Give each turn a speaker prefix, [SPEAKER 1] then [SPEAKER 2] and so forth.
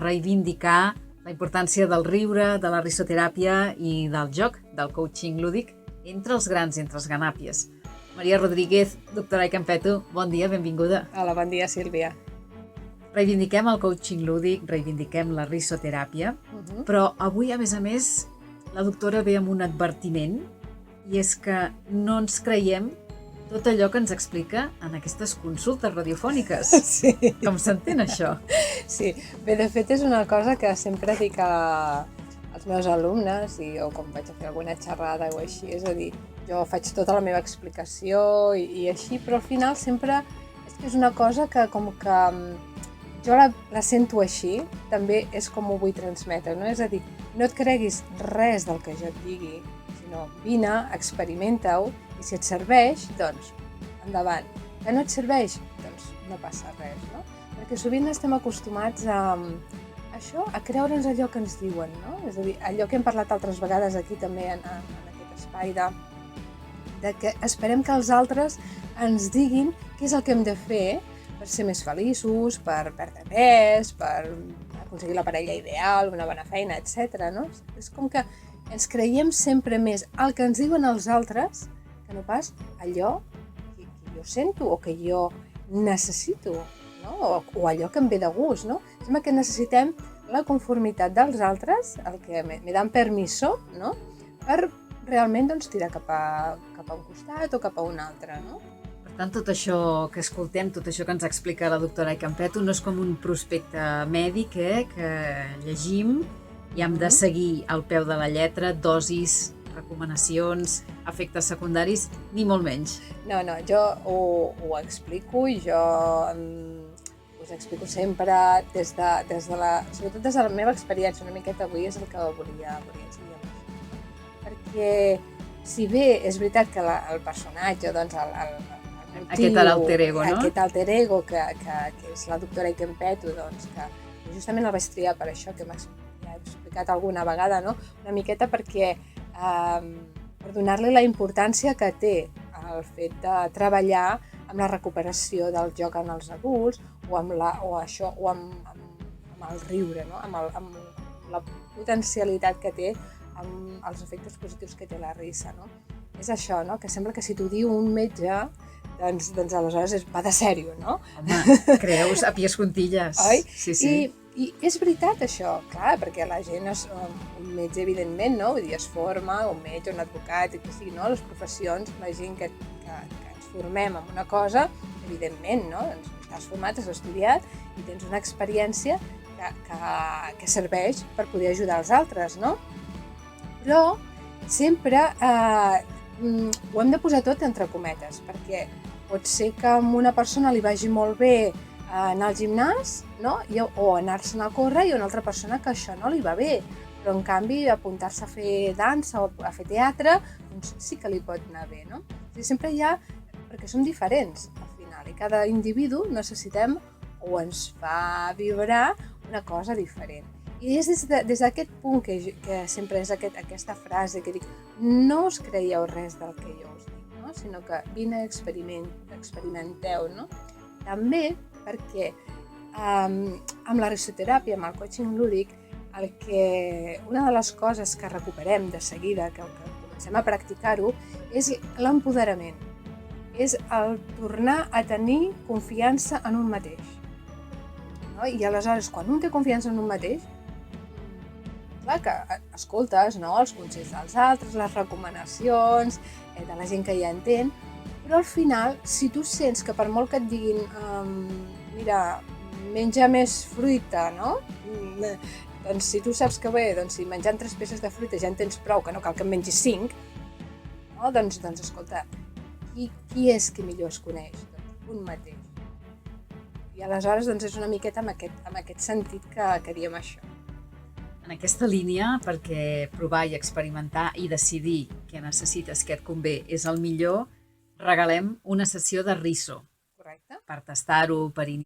[SPEAKER 1] reivindicar la importància del riure, de la risoteràpia i del joc, del coaching lúdic, entre els grans, entre els ganàpies. Maria Rodríguez, doctora Campeto, bon dia, benvinguda.
[SPEAKER 2] Hola, bon dia, Sílvia.
[SPEAKER 1] Reivindiquem el coaching lúdic, reivindiquem la risoteràpia, però avui, a més, la doctora ve amb un advertiment, i és que no ens creiem tot allò que ens explica en aquestes consultes radiofòniques.
[SPEAKER 2] Sí.
[SPEAKER 1] Com s'entén això?
[SPEAKER 2] Sí, bé, de fet és una cosa que sempre dic als meus alumnes o quan vaig a fer alguna xerrada o així, és a dir, jo faig tota la meva explicació i així, però al final sempre és que és una cosa que com que jo la sento així, també és com ho vull transmetre, no? És a dir, no et creguis res del que jo et digui, sinó vine, experimenta-ho, i si et serveix, doncs, endavant. Que no et serveix, doncs no passa res, no? Perquè sovint estem acostumats a creure'ns allò que ens diuen, no? És a dir, allò que hem parlat altres vegades aquí també en aquest espai de que esperem que els altres ens diguin què és el que hem de fer per ser més feliços, per perdre pes, per aconseguir la parella ideal, una bona feina, etc. No? És com que ens creiem sempre més el que ens diuen els altres que no pas allò que jo sento o que jo necessito, no? O allò que em ve de gust. No? Sembla que necessitem la conformitat dels altres, el que me dan permiso, no? Per realment doncs, tirar cap a un costat o cap a un altre. No?
[SPEAKER 1] Per tant, tot això que escoltem, tot això que ens explica la doctora Campeto, no és com un prospecte mèdic que llegim i hem de seguir al peu de la lletra dosis, recomanacions, efectes secundaris, ni molt menys.
[SPEAKER 2] No, jo ho explico i jo us explico sempre sobretot des de la meva experiència, una miqueta avui és el que volia ensenyar. Perquè si bé és veritat que el personatge, doncs
[SPEAKER 1] aquest alter ego, no?
[SPEAKER 2] Aquest alter ego que és la doctora Campeto, doncs que justament el vaig triar per això que m'ha explicat alguna vegada, no? Una miqueta perquè per donar-li la importància que té el fet de treballar amb la recuperació del joc en els adults o amb el riure, no? amb la potencialitat que té, amb els efectes positius que té la risa. No? És això, no? Que sembla que si t'ho diu un metge, doncs aleshores va de sèrio, no?
[SPEAKER 1] Home, creus a pies juntilles.
[SPEAKER 2] Oi?
[SPEAKER 1] Sí.
[SPEAKER 2] I és veritat això, clar, perquè la gent és un metge, evidentment, no? Vull dir, es forma, un metge, un advocat, que sigui, no? Les professions, la gent que ens formem en una cosa, evidentment, no? Doncs estàs format, has estudiat i tens una experiència que serveix per poder ajudar els altres, no? Però sempre ho hem de posar tot entre cometes, perquè pot ser que a una persona li vagi molt bé anar al gimnàs, no? O anar-se'n a córrer, i una altra persona que això no li va bé, però en canvi apuntar-se a fer dansa o a fer teatre doncs sí que li pot anar bé, no? Sempre hi ha, perquè som diferents al final, i cada individu necessitem o ens fa vibrar una cosa diferent. I és des d'aquest punt que sempre és aquesta frase que dic, no us creieu res del que jo us dic, no? Sinó que vine, experimenteu, no? També perquè amb la risoteràpia, amb el coaching lúdic, una de les coses que recuperem de seguida, que comencem a practicar-ho, és l'empoderament. És el tornar a tenir confiança en un mateix. No? I aleshores, quan un té confiança en un mateix, clar que escoltes, no? Els consells dels altres, les recomanacions de la gent que ja entén, però al final, si tu sents que per molt que et diguin mira, menja més fruita, no? Doncs si tu saps que bé, doncs si menjant 3 peces de fruita ja en tens prou, que no cal que en mengis 5, no? Doncs escolta, qui és qui millor es coneix? Doncs un mateix. I aleshores doncs és una miqueta amb aquest sentit que diem això.
[SPEAKER 1] En aquesta línia, perquè provar i experimentar i decidir què necessites, què et convé, és el millor, regalem una sessió de riso.
[SPEAKER 2] Correcte.
[SPEAKER 1] Per tastar-ho, per